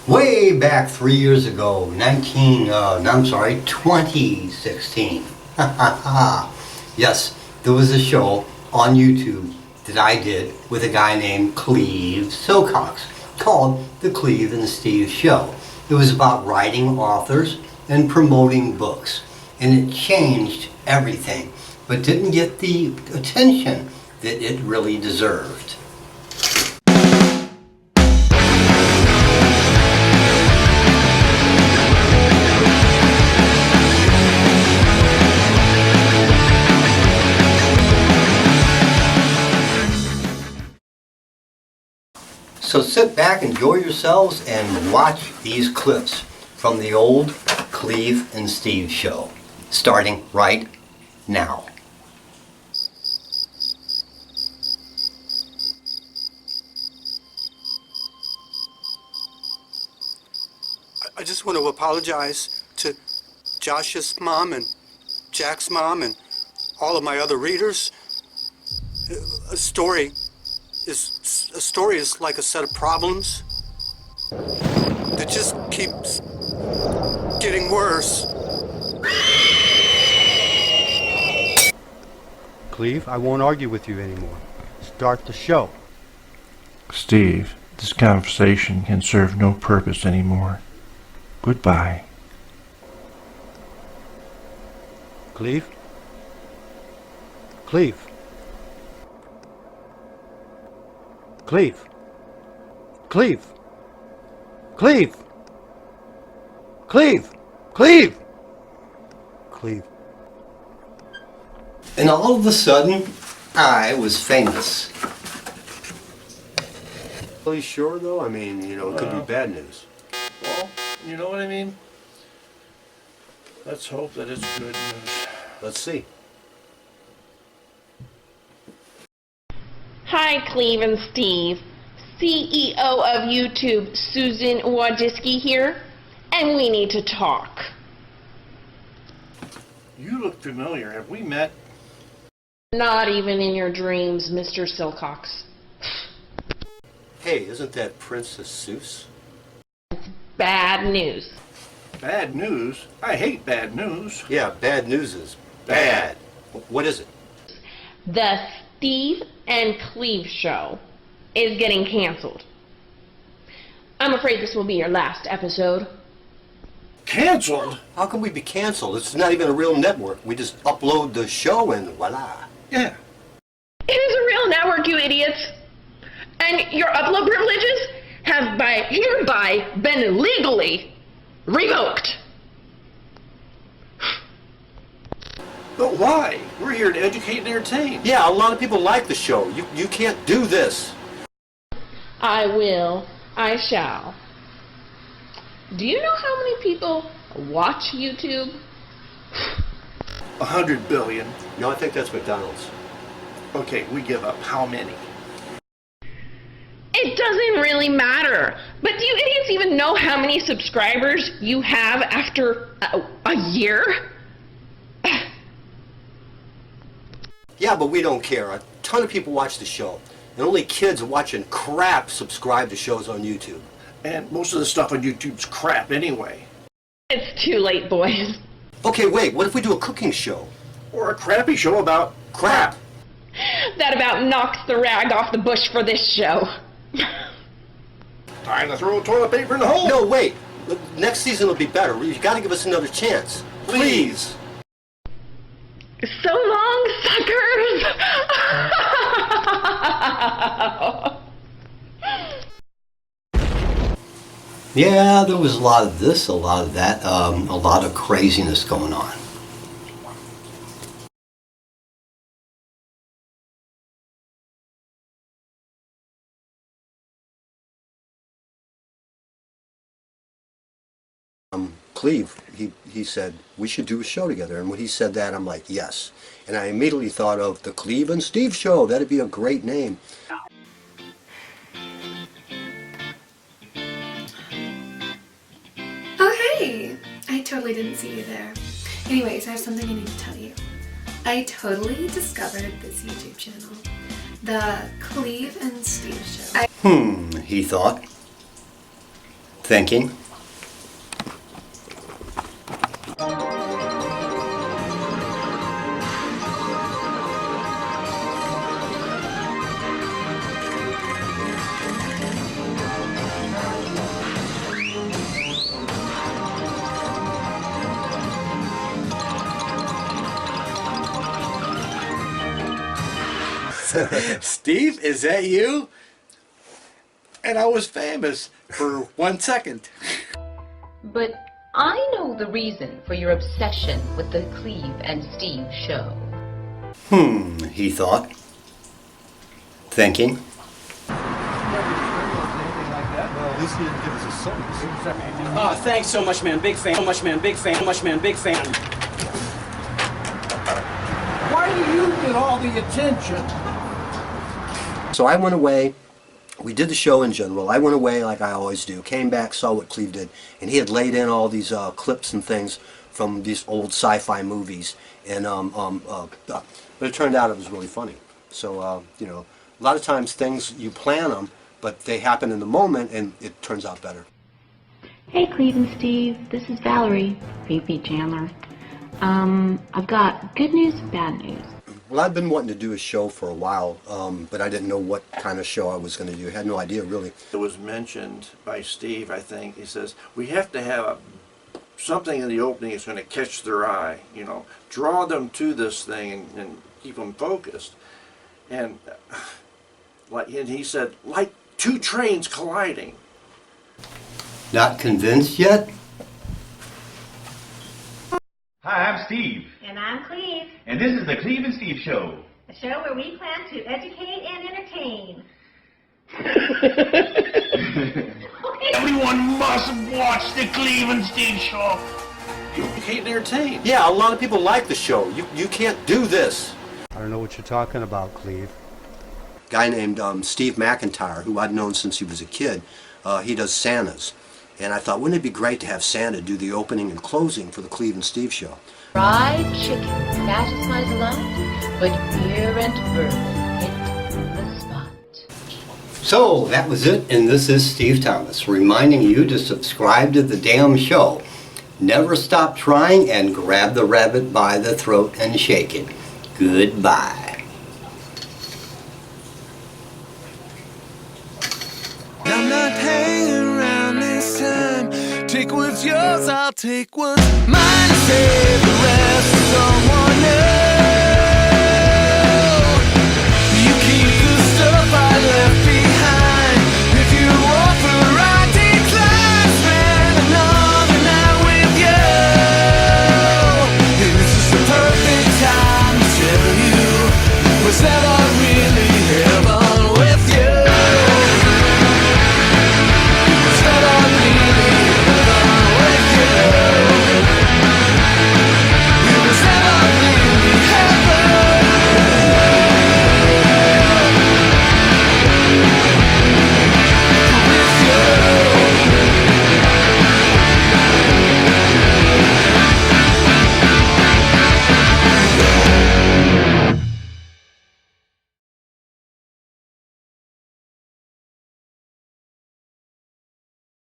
Way back 3 years ago, 2016. Yes, there was a show on YouTube that I did with a guy named Cleve Silcox called The Cleve and Steve Show. It was about writing authors and promoting books, and it changed everything, but didn't get the attention that it really deserved. So sit back, enjoy yourselves, and watch these clips from the old Cleve and Steve show, starting right now. I just want to apologize to Josh's mom and Jack's mom and all of my other readers. A story is like a set of problems that just keeps getting worse. Cleve, I won't argue with you anymore. Start the show. Steve, this conversation can serve no purpose anymore. Goodbye. Cleve? Cleve? Cleve? Cleve? Cleve? Cleve? Cleve? Cleve? And all of a sudden, I was famous. Really sure though? I mean, it could be bad news. Well, you know what I mean? Let's hope that it's good news. Let's see. Hi, Cleve and Steve. CEO of YouTube, Susan Wojcicki here, and we need to talk. You look familiar. Have we met? Not even in your dreams, Mr. Silcox. Hey, isn't that Princess Seuss? Bad news. Bad news? I hate bad news. Yeah, bad news is bad. What is it? The Steve and Cleve show is getting canceled. I'm afraid this will be your last episode. Canceled? How can we be canceled? It's not even a real network. We just upload the show and voila. Yeah. It is a real network, you idiots. And your upload privileges have hereby been legally revoked. But why? We're here to educate and entertain. Yeah, a lot of people like the show. You can't do this. I will. I shall. Do you know how many people watch YouTube? 100 billion. No, I think that's McDonald's. Okay, we give up. How many? It doesn't really matter. But do you idiots even know how many subscribers you have after a year? Yeah, but we don't care. A ton of people watch the show. And only kids watching crap subscribe to shows on YouTube. And most of the stuff on YouTube's crap anyway. It's too late, boys. Okay, wait, what if we do a cooking show? Or a crappy show about crap. That about knocks the rag off the bush for this show. Time to throw toilet paper in the hole. No, wait. Look, next season will be better. You gotta give us another chance. Please. So long, suckers! Yeah, there was a lot of this, a lot of that, a lot of craziness going on. Cleve, he said, we should do a show together. And when he said that, I'm like, yes. And I immediately thought of the Cleve and Steve Show. That'd be a great name. Oh, hey! I totally didn't see you there. Anyways, I have something I need to tell you. I totally discovered this YouTube channel, the Cleve and Steve Show. He thought. Thinking. Steve, is that you? And I was famous for 1 second. But I know the reason for your obsession with the Cleve and Steve show. He thought. Thinking. Oh, thanks so much, man. Big fan. So much, man. Big fan. So much, man. Big fan. Why do you get all the attention? So I went away. We did the show in general. I went away like I always do. Came back, saw what Cleve did, and he had laid in all these clips and things from these old sci-fi movies. And but it turned out it was really funny. So you know, a lot of times things you plan them, but they happen in the moment, and it turns out better. Hey, Cleve and Steve. This is Valerie, VP Chandler. I've got good news and bad news. Well, I've been wanting to do a show for a while, but I didn't know what kind of show I was going to do. I had no idea, really. It was mentioned by Steve, I think. He says, we have to have something in the opening that's going to catch their eye, you know, draw them to this thing and keep them focused. And he said, like two trains colliding. Not convinced yet? Hi, I'm Steve. And I'm Cleve. And this is the Cleve and Steve Show. A show where we plan to educate and entertain. Everyone must watch the Cleve and Steve Show. You can't entertain. Yeah, a lot of people like the show. You can't do this. I don't know what you're talking about, Cleve. Guy named Steve McIntyre, who I'd known since he was a kid, he does Santas. And I thought, wouldn't it be great to have Santa do the opening and closing for the Cleve and Steve Show? Fried chicken satisfies a lot, but beer and bourbon hit the spot. So that was it, and this is Steve Thomas reminding you to subscribe to the damn show. Never stop trying and grab the rabbit by the throat and shake it. Goodbye. I'm not hanging around this time. Take what's yours, I'll take what's mine. Save the rest for someone else.